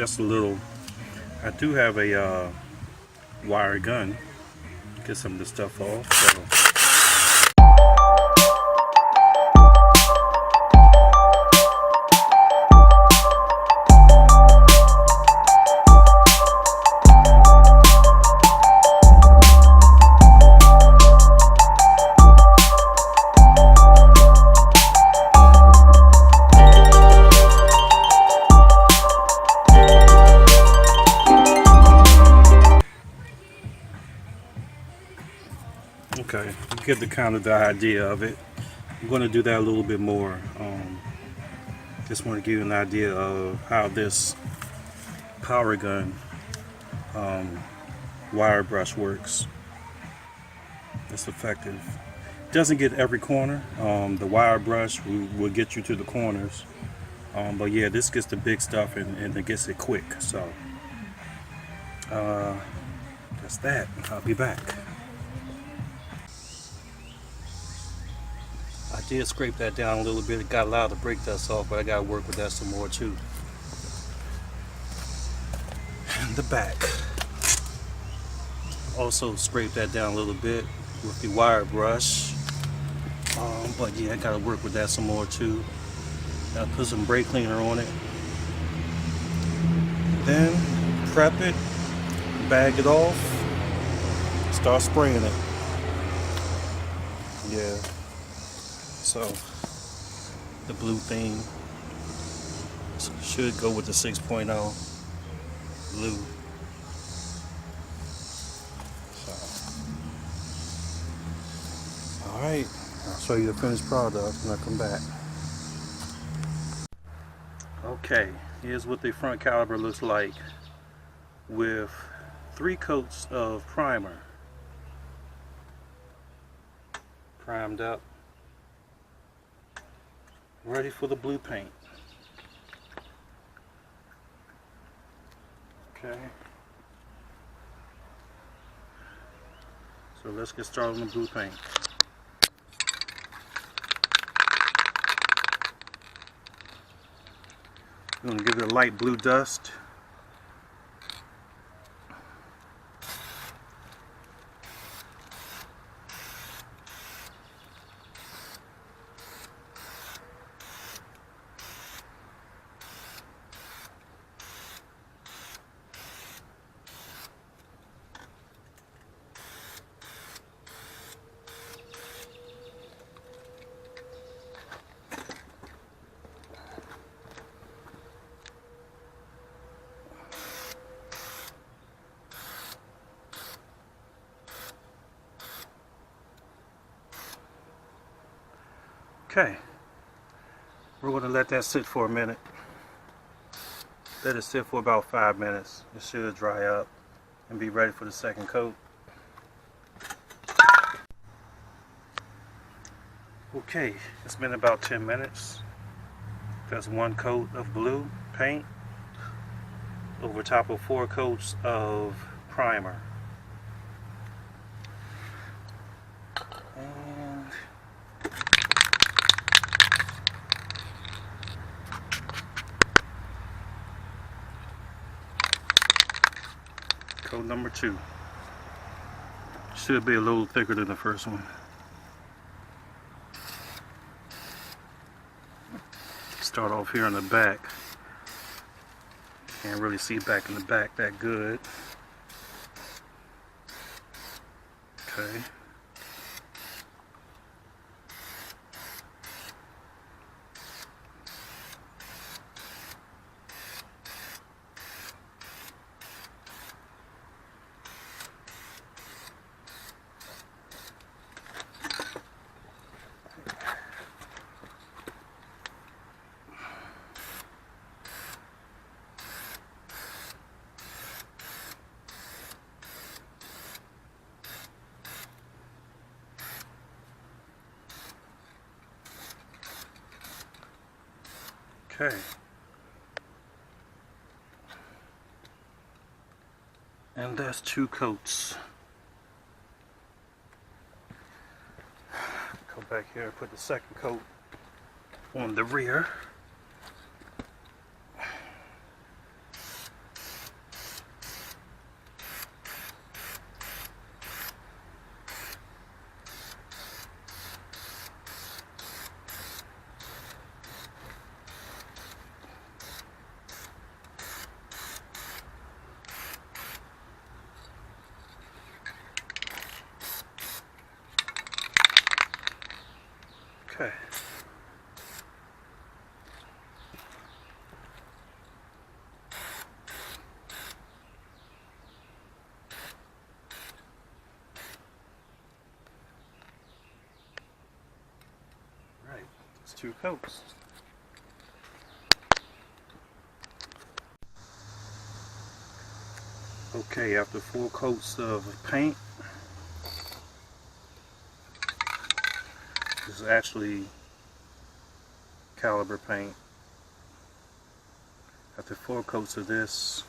just a little. I do have a wire gun. Get some of the stuff off. So. Okay, you get the kind of the idea of it. I'm going to do that a little bit more. Just want to give you an idea of how this power gun wire brush works. It's effective. Doesn't get every corner. The wire brush will get you to the corners. But yeah, this gets the big stuff and it gets it quick. So that's that. I'll be back. I did scrape that down a little bit. It got a lot of the brake dust off, but I got to work with that some more too. And the back. Also scrape that down a little bit with the wire brush. But yeah, I got to work with that some more too. Got to put some brake cleaner on it. Then prep it, bag it off, start spraying it. Yeah. So the blue theme should go with the 6.0 blue. So, alright, I'll show you the finished product when I come back. Okay, here's what the front caliper looks like with 3 coats of primer. Primed up. Ready for the blue paint. Okay. So let's get started on the blue paint. I'm going to give it a light blue dust. Okay, we're going to let that sit for a minute. Let it sit for about 5 minutes. It should dry up and be ready for the second coat. Okay, it's been about 10 minutes. That's 1 coat of blue paint over top of 4 coats of primer. Coat number 2. Should be a little thicker than the first one. Start off here in the back. Can't really see back in the back that good. Okay. Okay. And that's 2 coats. Go back here and put the second coat on the rear. Okay. Right, it's 2 coats. Okay, after 4 coats of paint, this is actually caliper paint. After 4 coats of this,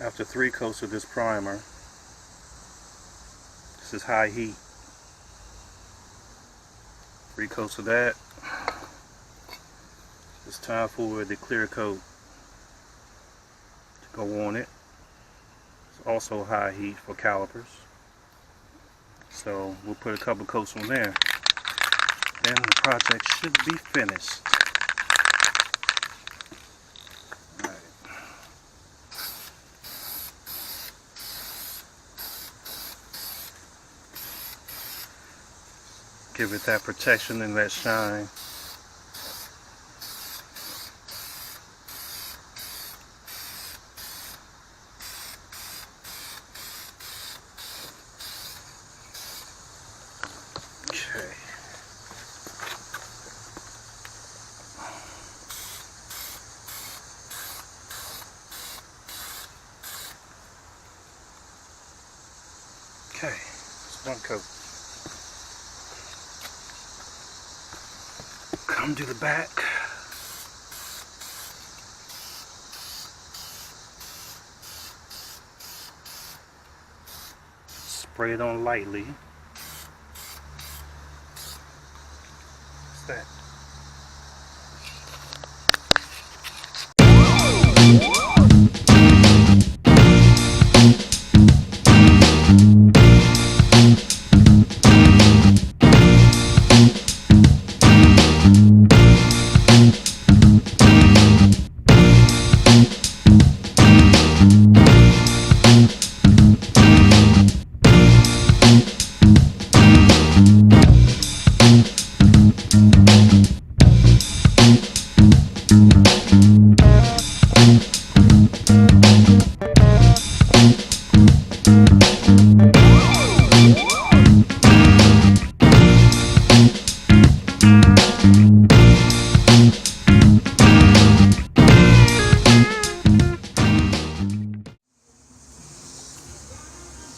after 3 coats of this primer, this is high heat. 3 coats of that, it's time for the clear coat to go on it. It's also high heat for calipers. So we'll put a couple coats on there. Then the project should be finished. Alright. Give it that protection and that shine. Okay. Okay, it's 1 coat. Come to the back. Spray it on lightly. What's that?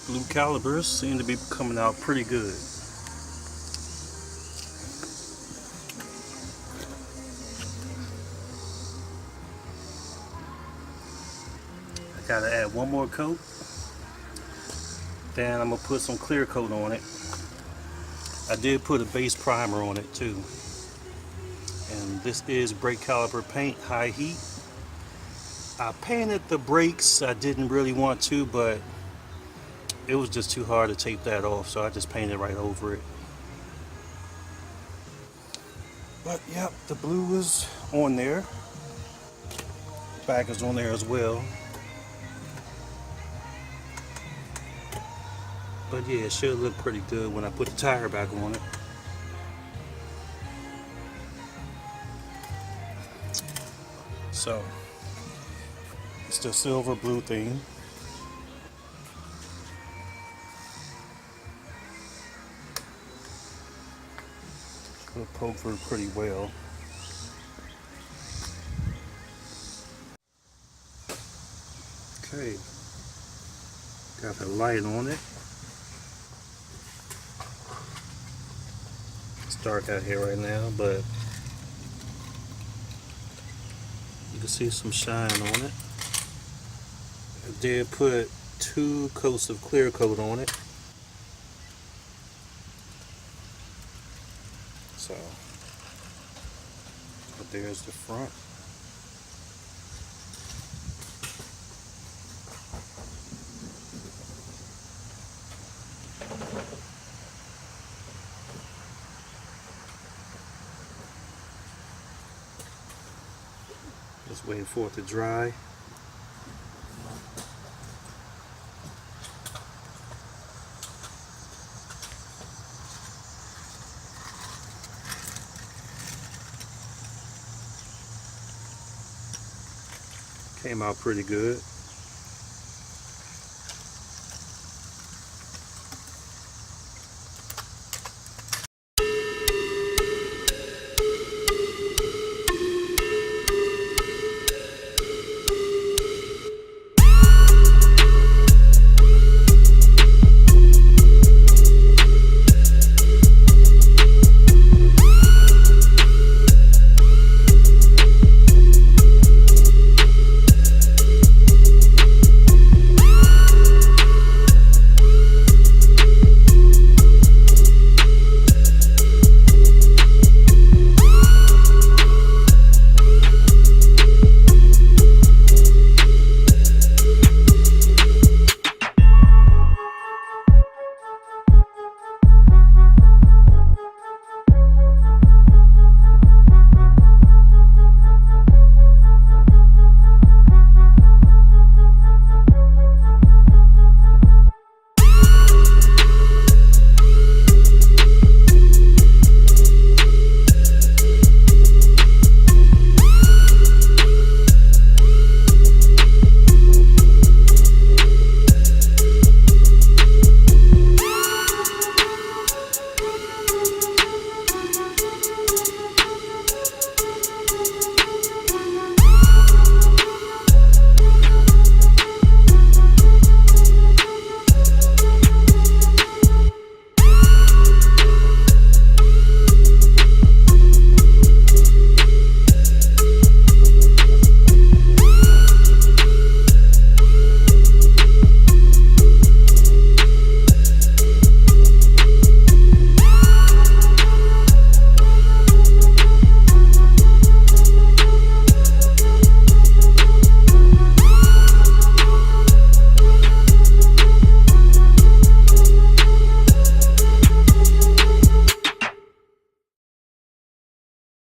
Blue calipers seem to be coming out pretty good. I gotta add 1 more coat. Then I'm gonna put some clear coat on it. I did put a base primer on it too. And this is brake caliper paint, high heat. I painted the brakes. I didn't really want to, but it was just too hard to tape that off, so I just painted right over it. But yep, the blue is on there. Back is on there as well. But yeah, it should look pretty good when I put the tire back on it. So it's the silver blue thing. It'll poke through pretty well. Okay, got the light on it. It's dark out here right now, but you can see some shine on it. I did put 2 coats of clear coat on it. So, but there's the front. Just waiting for it to dry. Came out pretty good.